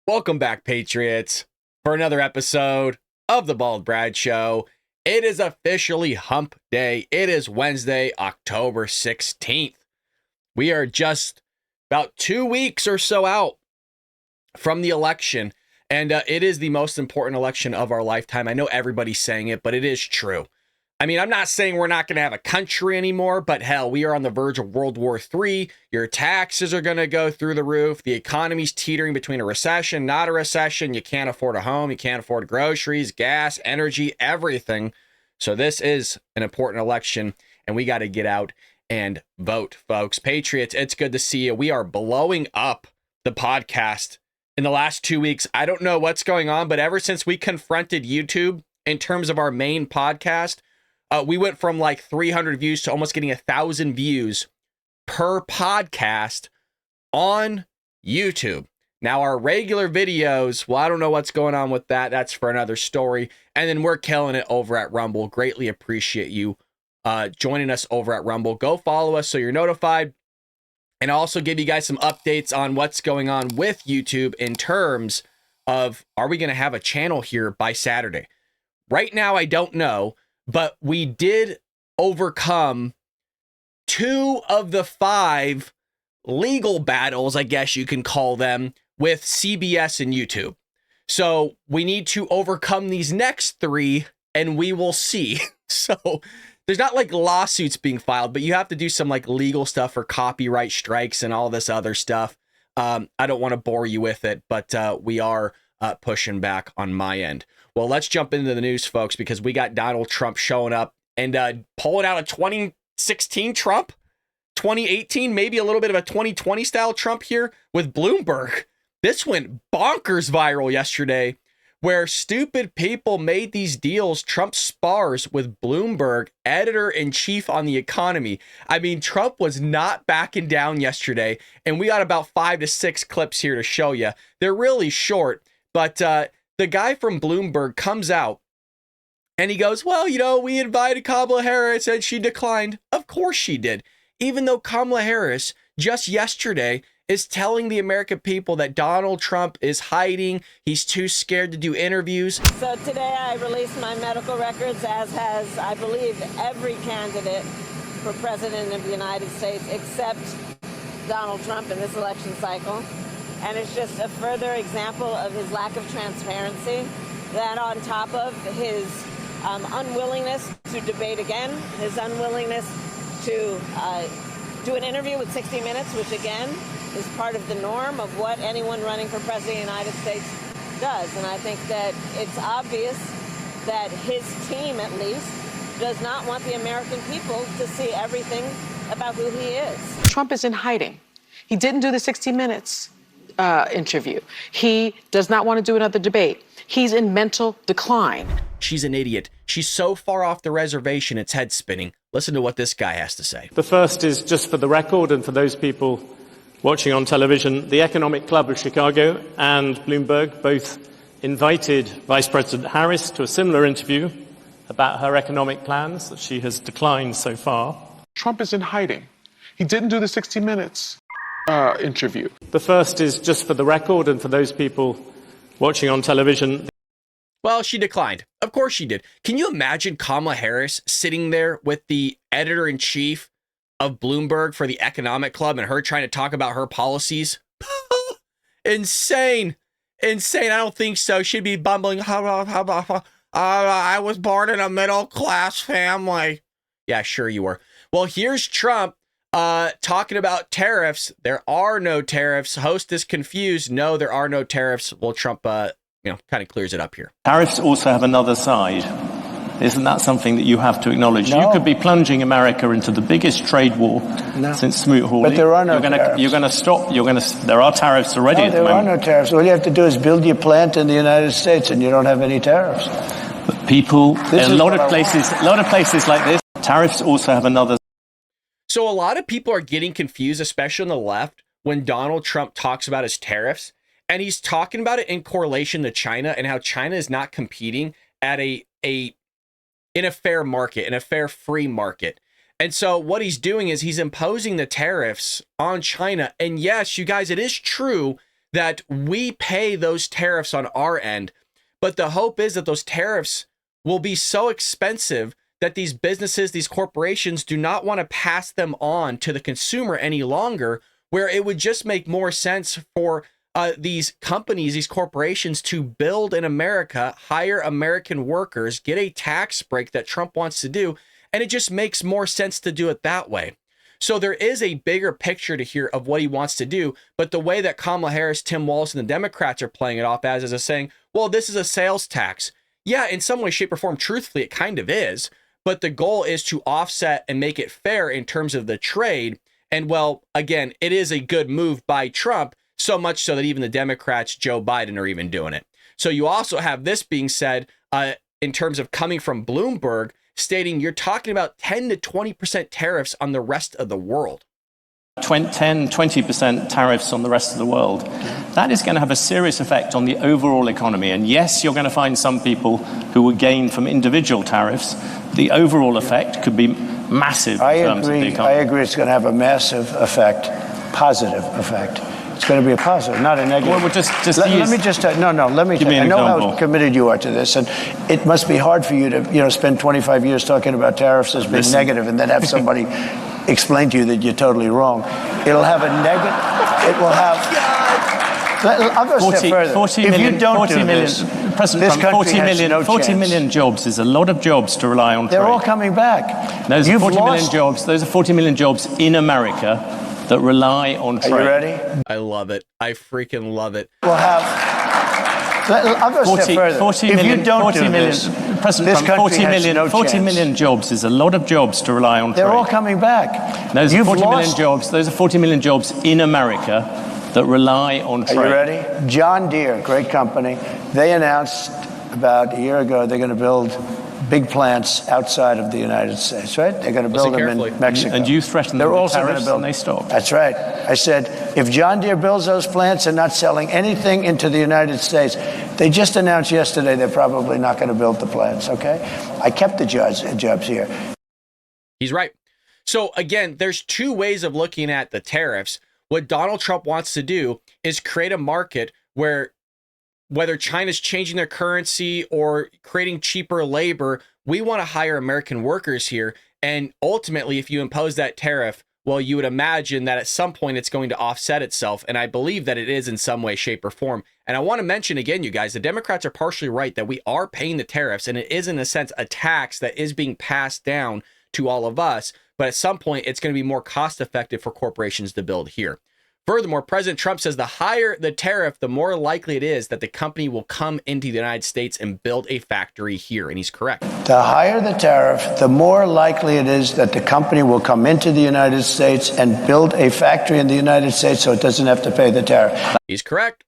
Welcome back, Patriots, for another episode of the Bald Brad Show. It is officially hump day. It is Wednesday, October 16th. We are just about 2 weeks or so out from the election, and it is the most important election of our lifetime. I know everybody's saying it, but it is true. I mean, I'm not saying we're not going to have a country anymore, but hell, we are on the verge of World War III. Your taxes are going to go through the roof. The economy's teetering between a recession, not a recession. You can't afford a home. You can't afford groceries, gas, energy, everything. So this is an important election, and we got to get out and vote, folks. Patriots, it's good to see you. We are blowing up the podcast in the last 2 weeks. I don't know what's going on, but ever since we confronted YouTube in terms of our main podcast, we went from like 300 views to almost getting 1,000 views per podcast on YouTube. Now, our regular videos, well, I don't know what's going on with that. That's for another story. And then we're killing it over at Rumble. Greatly appreciate you joining us over at Rumble. Go follow us so you're notified. And I'll also give you guys some updates on what's going on with YouTube in terms of, are we going to have a channel here by Saturday? Right now, I don't know. But we did overcome 2 of the 5 legal battles, I guess you can call them, with CBS and YouTube. So we need to overcome these next 3, and we will see. So there's not like lawsuits being filed, but you have to do some like legal stuff for copyright strikes and all this other stuff. I don't want to bore you with it, but we are pushing back on my end. Well, let's jump into the news, folks, because we got Donald Trump showing up and pulling out a 2016 Trump, 2018, maybe a little bit of a 2020 style Trump here with Bloomberg. This went bonkers viral yesterday, where stupid people made these deals. Trump spars with Bloomberg, editor-in-chief on the economy. I mean, Trump was not backing down yesterday, and we got about 5 to 6 clips here to show you. They're really short, but the guy from Bloomberg comes out and he goes, well, you know, we invited Kamala Harris and she declined. Of course she did. Even though Kamala Harris just yesterday is telling the American people that Donald Trump is hiding. He's too scared to do interviews. So today I released my medical records, as has, I believe, every candidate for president of the United States except Donald Trump in this election cycle. And it's just a further example of his lack of transparency, that on top of his unwillingness to debate again, his unwillingness to do an interview with 60 Minutes, which again is part of the norm of what anyone running for president of the United States does. And I think that it's obvious that his team, at least, does not want the American people to see everything about who he is. Trump is in hiding. He didn't do the 60 Minutes interview. He does not want to do another debate. He's in mental decline. She's an idiot. She's so far off the reservation, it's head spinning. Listen to what this guy has to say. The first is, just for the record and for those people watching on television, the Economic Club of Chicago and Bloomberg both invited Vice President Harris to a similar interview about her economic plans that she has declined so far. Trump is in hiding. He didn't do the 60 Minutes interview. The first is, just for the record and for those people watching on television. Well, she declined. Of course she did. Can you imagine Kamala Harris sitting there with the editor-in-chief of Bloomberg for the Economic Club and her trying to talk about her policies? Insane. Insane. I don't think so. She'd be bumbling. I was born in a middle-class family. Yeah, sure you were. Well, here's Trump talking about tariffs. There are no tariffs. Host is confused. No, there are no tariffs. Well, Trump, kind of clears it up here. Tariffs also have another side. Isn't that something that you have to acknowledge? No. You could be plunging America into the biggest trade war since Smoot-Hawley. But there are no tariffs. You're going to stop. There are tariffs already No, at the there moment. are no tariffs. All you have to do is build your plant in the United States, and you don't have any tariffs. But people, This in is a lot what of I places like this, tariffs also have another. So a lot of people are getting confused, especially on the left, when Donald Trump talks about his tariffs, and he's talking about it in correlation to China and how China is not competing at in a fair market, in a fair free market. And so what he's doing is he's imposing the tariffs on China. And yes, you guys, it is true that we pay those tariffs on our end. But the hope is that those tariffs will be so expensive that these businesses, these corporations do not want to pass them on to the consumer any longer, where it would just make more sense for these companies, these corporations to build in America, hire American workers, get a tax break that Trump wants to do. And it just makes more sense to do it that way. So there is a bigger picture to here of what he wants to do. But the way that Kamala Harris, Tim Walz, and the Democrats are playing it off as is saying, well, this is a sales tax. Yeah, in some way, shape, or form, truthfully, it kind of is. But the goal is to offset and make it fair in terms of the trade. And well, again, it is a good move by Trump, so much so that even the Democrats, Joe Biden, are even doing it. So you also have this being said in terms of coming from Bloomberg, stating you're talking about 10 to 20% tariffs on the rest of the world. 10-20% tariffs on the rest of the world. That is going to have a serious effect on the overall economy. And yes, you're going to find some people who will gain from individual tariffs. The overall effect could be massive in terms of the economy. I agree it's going to have a massive effect, positive effect. It's going to be a positive, not a negative. Well, let me just tell you. Let me tell you. I know how committed you are to this, and it must be hard for you to, spend 25 years talking about tariffs as being negative, and then have somebody explain to you that you're totally wrong. It'll have a negative. It will have. I'll go a step further. 40 if million, you don't 40 do million, this, President Trump, 40 million jobs is a lot of jobs to rely on. They're all coming back. Those are 40 million jobs. Those are 40 million jobs in America that rely on trade. Are you ready? I love it. I freaking love it. We'll have. I'll go a step further. 40 if million, you don't 40 do million, this, President this Trump, 40 million, no 40 chance. million jobs is a lot of jobs to rely on. They're trade. all coming back. Those are 40 million jobs. Those are 40 million jobs in America that rely on trade. Are you ready? John Deere, great company. They announced about a year ago they're going to build big plants outside of the United States, right? They're going to build them in Mexico. And you threatened them with tariffs and they stopped. That's right. I said, if John Deere builds those plants, they're not selling anything into the United States. They just announced yesterday they're probably not going to build the plants, okay? I kept the jobs here. He's right. So again, there's two ways of looking at the tariffs. What Donald Trump wants to do is create a market where whether China's changing their currency or creating cheaper labor, we want to hire American workers here. And ultimately, if you impose that tariff, well, you would imagine that at some point it's going to offset itself. And I believe that it is in some way, shape, or form. And I want to mention again, you guys, the Democrats are partially right that we are paying the tariffs. And it is, in a sense, a tax that is being passed down to all of us. But at some point, it's going to be more cost effective for corporations to build here. Furthermore, President Trump says the higher the tariff, the more likely it is that the company will come into the United States and build a factory here. And he's correct. The higher the tariff, the more likely it is that the company will come into the United States and build a factory in the United States so it doesn't have to pay the tariff. He's correct.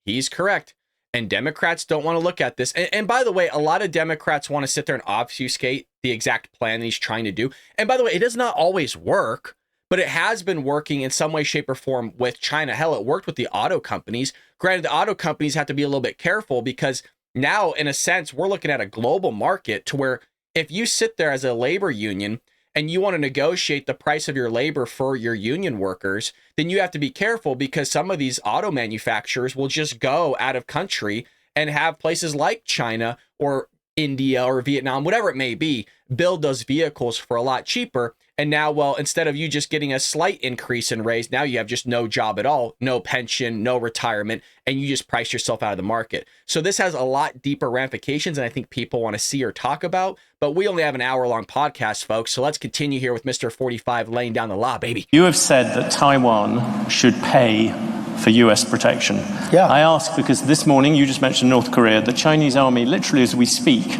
He's correct. And Democrats don't want to look at this. And by the way, a lot of Democrats want to sit there and obfuscate the exact plan that he's trying to do. And by the way, it does not always work. But it has been working in some way, shape, or form with China. Hell, it worked with the auto companies. Granted, the auto companies have to be a little bit careful because now, in a sense, we're looking at a global market to where if you sit there as a labor union and you want to negotiate the price of your labor for your union workers, then you have to be careful because some of these auto manufacturers will just go out of country and have places like China or India or Vietnam, whatever it may be, build those vehicles for a lot cheaper. And now, well, instead of you just getting a slight increase in raise, now you have just no job at all, no pension, no retirement, and you just price yourself out of the market. So this has a lot deeper ramifications than I think people want to see or talk about. But we only have an hour-long podcast, folks. So let's continue here with Mr. 45 laying down the law, baby. You have said that Taiwan should pay for U.S. protection. Yeah. I ask because this morning you just mentioned North Korea. The Chinese army, literally as we speak,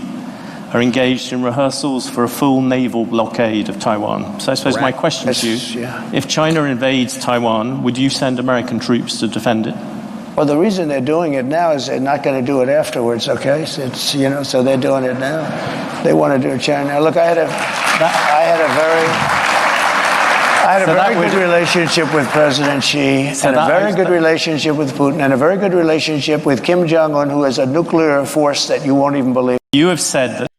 are engaged in rehearsals for a full naval blockade of Taiwan. So I suppose my question to you, if China invades Taiwan, would you send American troops to defend it? Well, the reason they're doing it now is they're not going to do it afterwards, okay? So it's, so they're doing it now. They want to do it China. Look, I had a very good relationship with President Xi, and a very good relationship with Putin, and a very good relationship with Kim Jong-un, who has a nuclear force that you won't even believe. You have said that.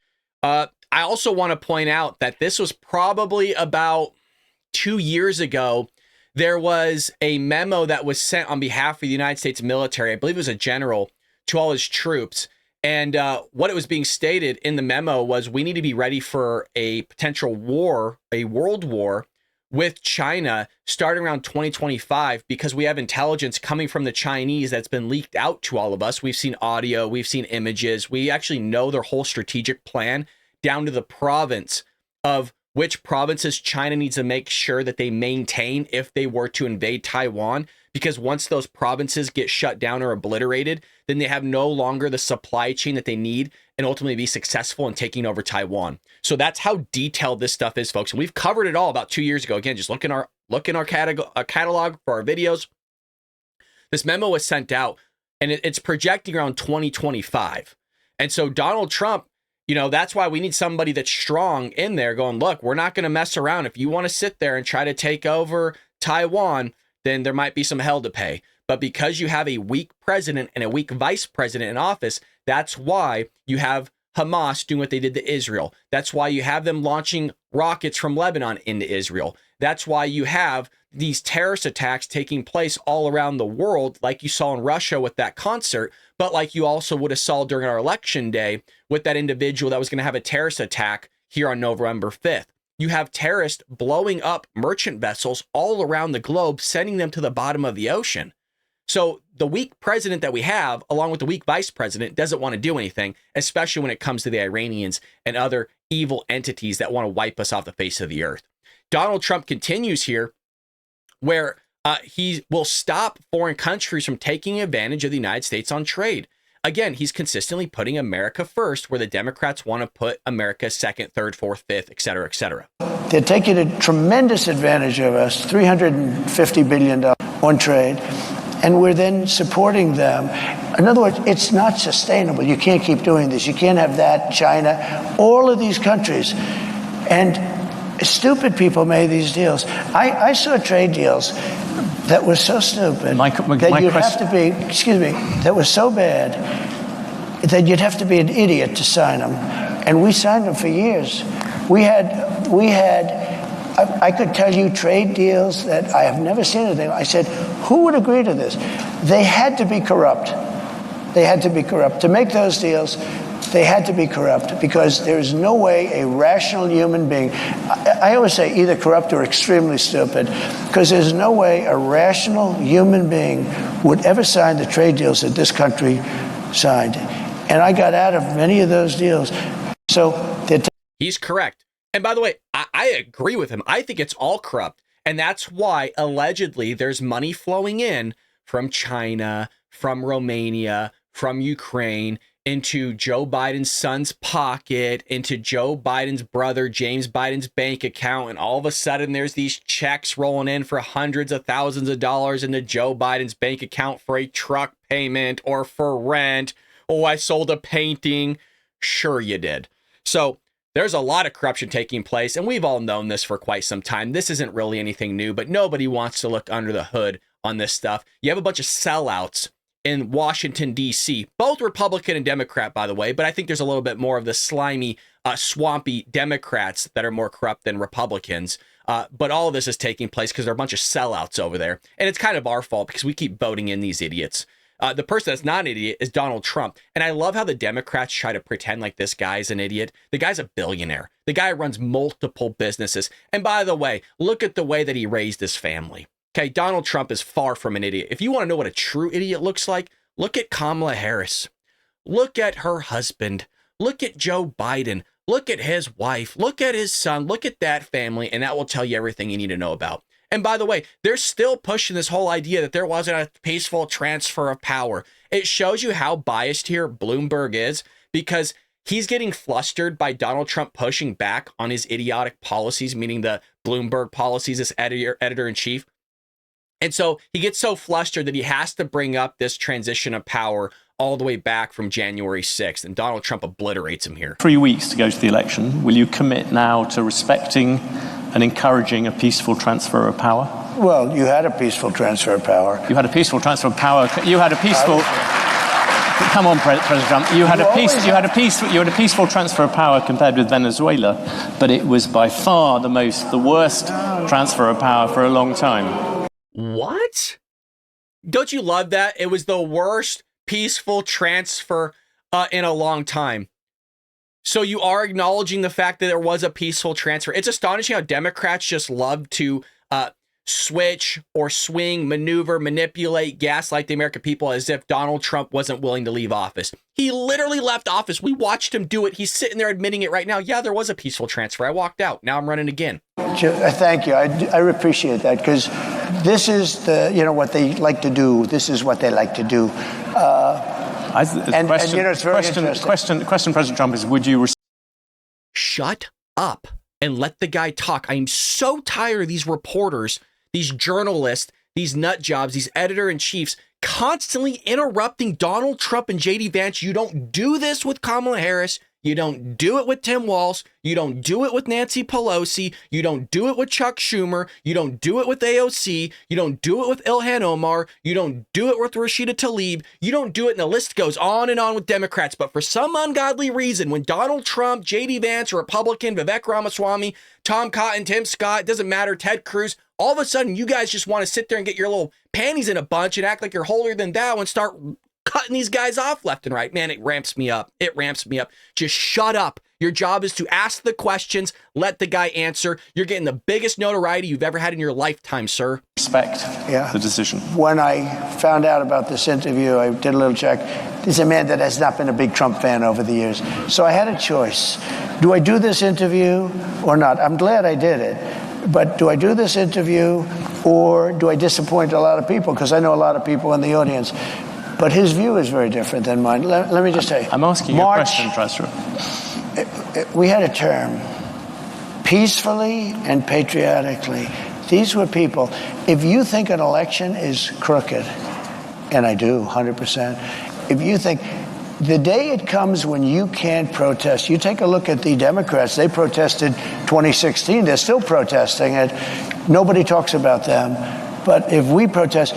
I also want to point out that this was probably about 2 years ago there was a memo that was sent on behalf of the United States military. I believe it was a general to all his troops. And what it was being stated in the memo was we need to be ready for a potential war, a world war with China starting around 2025, because we have intelligence coming from the Chinese that's been leaked out to all of us. We've seen audio, we've seen images. We actually know their whole strategic plan down to the province of which provinces China needs to make sure that they maintain if they were to invade Taiwan, because once those provinces get shut down or obliterated, then they have no longer the supply chain that they need and ultimately be successful in taking over Taiwan. So that's how detailed this stuff is, folks. And we've covered it all about 2 years ago. Again, just look in our catalog for our videos. This memo was sent out, and it's projecting around 2025. And so Donald Trump, that's why we need somebody that's strong in there going, look, we're not going to mess around. If you want to sit there and try to take over Taiwan, then there might be some hell to pay. But because you have a weak president and a weak vice president in office, that's why you have Hamas doing what they did to Israel. That's why you have them launching rockets from Lebanon into Israel. That's why you have these terrorist attacks taking place all around the world, like you saw in Russia with that concert, but like you also would have saw during our election day with that individual that was going to have a terrorist attack here on November 5th. You have terrorists blowing up merchant vessels all around the globe, sending them to the bottom of the ocean. So the weak president that we have, along with the weak vice president, doesn't want to do anything, especially when it comes to the Iranians and other evil entities that want to wipe us off the face of the earth. Donald Trump continues here where he will stop foreign countries from taking advantage of the United States on trade. Again, he's consistently putting America first, where the Democrats want to put America second, third, fourth, fifth, et cetera, et cetera. They're taking a tremendous advantage of us, $350 billion on trade, and we're then supporting them. In other words, it's not sustainable. You can't keep doing this. You can't have that, China, all of these countries. And stupid people made these deals. I saw trade deals that were so stupid that you'd have to be, that was so bad that you'd have to be an idiot to sign them. And we signed them for years. I could tell you trade deals that I have never seen anything. I said, who would agree to this? They had to be corrupt. They had to be corrupt. To make those deals, they had to be corrupt, because there is no way a rational human being, I always say either corrupt or extremely stupid, because there's no way a rational human being would ever sign the trade deals that this country signed. And I got out of many of those deals. So he's correct. And by the way, I agree with him. I think it's all corrupt. And that's why allegedly there's money flowing in from China, from Romania, from Ukraine, into Joe Biden's son's pocket, into Joe Biden's brother, James Biden's bank account. And all of a sudden there's these checks rolling in for hundreds of thousands of dollars into Joe Biden's bank account for a truck payment or for rent. Oh, I sold a painting. Sure you did. So there's a lot of corruption taking place, and we've all known this for quite some time. This isn't really anything new, but nobody wants to look under the hood on this stuff. You have a bunch of sellouts in Washington, D.C., both Republican and Democrat, by the way, but I think there's a little bit more of the slimy, swampy Democrats that are more corrupt than Republicans. But all of this is taking place because there are a bunch of sellouts over there, and it's kind of our fault because we keep voting in these idiots. The person that's not an idiot is Donald Trump. And I love how the Democrats try to pretend like this guy's an idiot. The guy's a billionaire. The guy runs multiple businesses. And by the way, look at the way that he raised his family. Okay, Donald Trump is far from an idiot. If you want to know what a true idiot looks like, look at Kamala Harris. Look at her husband. Look at Joe Biden. Look at his wife. Look at his son. Look at that family. And that will tell you everything you need to know about. And by the way, they're still pushing this whole idea that there wasn't a peaceful transfer of power. It shows you how biased here Bloomberg is, because he's getting flustered by Donald Trump pushing back on his idiotic policies, meaning the Bloomberg policies as editor-in-chief. And so he gets so flustered that he has to bring up this transition of power all the way back from January 6th. And Donald Trump obliterates him here. 3 weeks to go to the election. Will you commit now to respecting and encouraging a peaceful transfer of power? Well, you had a peaceful transfer of power. You had a peaceful transfer of power. You had a peaceful... Come on, President Trump. You had a peaceful transfer of power compared with Venezuela, but it was by far the worst transfer of power for a long time. What? Don't you love that? It was the worst peaceful transfer in a long time. So you are acknowledging the fact that there was a peaceful transfer. It's astonishing how Democrats just love to switch or swing, maneuver, manipulate, gaslight the American people as if Donald Trump wasn't willing to leave office. He literally left office. We watched him do it. He's sitting there admitting it right now. Yeah, there was a peaceful transfer. I walked out. Now I'm running again. Thank you. I appreciate that, because this is what they like to do. This is what they like to do. It's very interesting. Question, President Trump, is would you... Shut up and let the guy talk. I'm so tired of these reporters, these journalists, these nut jobs, these editor-in-chiefs constantly interrupting Donald Trump and JD Vance. You don't do this with Kamala Harris. You don't do it with Tim Walz. You don't do it with Nancy Pelosi. You don't do it with Chuck Schumer. You don't do it with AOC. You don't do it with Ilhan Omar. You don't do it with Rashida Tlaib. You don't do it, and the list goes on and on with Democrats. But for some ungodly reason, when Donald Trump, JD Vance, a Republican, Vivek Ramaswamy, Tom Cotton, Tim Scott, it doesn't matter, Ted Cruz, all of a sudden you guys just want to sit there and get your little panties in a bunch and act like you're holier than thou and start cutting these guys off left and right. Man, it ramps me up. It ramps me up. Just shut up. Your job is to ask the questions, let the guy answer. You're getting the biggest notoriety you've ever had in your lifetime, sir. Respect the decision. When I found out about this interview, I did a little check. This is a man that has not been a big Trump fan over the years. So I had a choice. Do I do this interview or not? I'm glad I did it. But do I do this interview or do I disappoint a lot of people? Because I know a lot of people in the audience. But his view is very different than mine. Let me just say. I'm asking you a question, Trustro. We had a term, peacefully and patriotically. These were people. If you think an election is crooked, and I do, 100%, if you think the day it comes when you can't protest, you take a look at the Democrats. They protested 2016. They're still protesting it. Nobody talks about them. But if we protest,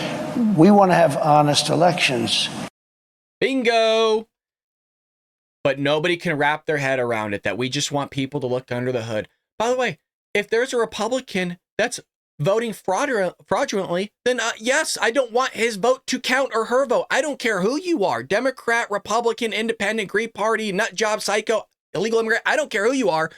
we want to have honest elections. Bingo. But nobody can wrap their head around it, that we just want people to look under the hood. By the way, if there's a Republican that's voting fraudulently, then yes, I don't want his vote to count or her vote. I don't care who you are. Democrat, Republican, Independent, Green Party, nut job, psycho, illegal immigrant. I don't care who you are.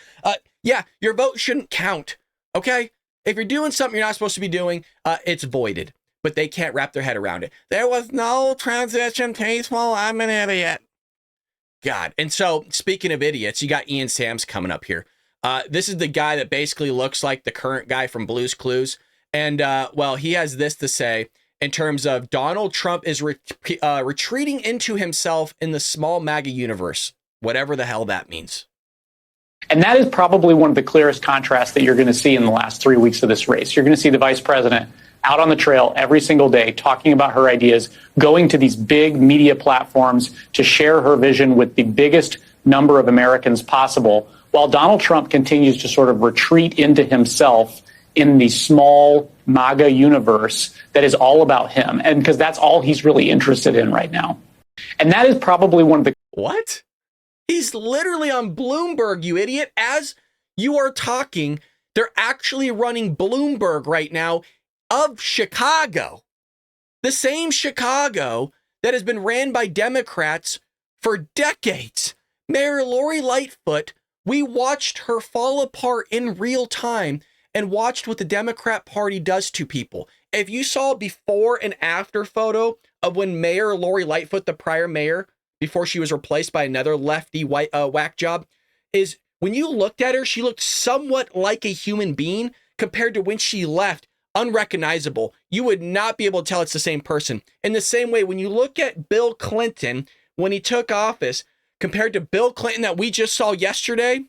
Yeah, your vote shouldn't count. Okay? If you're doing something you're not supposed to be doing, it's voided. But they can't wrap their head around it. There was no transition peaceful. I'm an idiot. God. And so, speaking of idiots, you got Ian Sams coming up here. This is the guy that basically looks like the current guy from Blue's Clues. And, well, he has this to say in terms of Donald Trump is retreating into himself in the small MAGA universe, whatever the hell that means. And that is probably one of the clearest contrasts that you're going to see in the last 3 weeks of this race. You're going to see the vice president out on the trail every single day talking about her ideas, going to these big media platforms to share her vision with the biggest number of Americans possible, while Donald Trump continues to sort of retreat into himself in the small MAGA universe that is all about him. And because that's all he's really interested in right now. And that is probably one of the... What? He's literally on Bloomberg, you idiot. As you are talking, they're actually running Bloomberg right now of Chicago. The same Chicago that has been ran by Democrats for decades. Mayor Lori Lightfoot, we watched her fall apart in real time and watched what the Democrat Party does to people. If you saw a before and after photo of when Mayor Lori Lightfoot, the prior mayor, before she was replaced by another lefty whack job, is when you looked at her, she looked somewhat like a human being compared to when she left. Unrecognizable. You would not be able to tell it's the same person. In the same way, when you look at Bill Clinton, when he took office, compared to Bill Clinton that we just saw yesterday,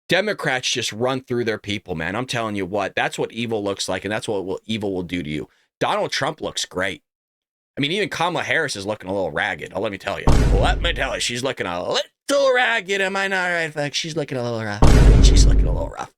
Democrats just run through their people, man. I'm telling you what, that's what evil looks like, and that's what evil will do to you. Donald Trump looks great. I mean, even Kamala Harris is looking a little ragged. Let me tell you. She's looking a little ragged. Am I not right, folks? She's looking a little rough. She's looking a little rough.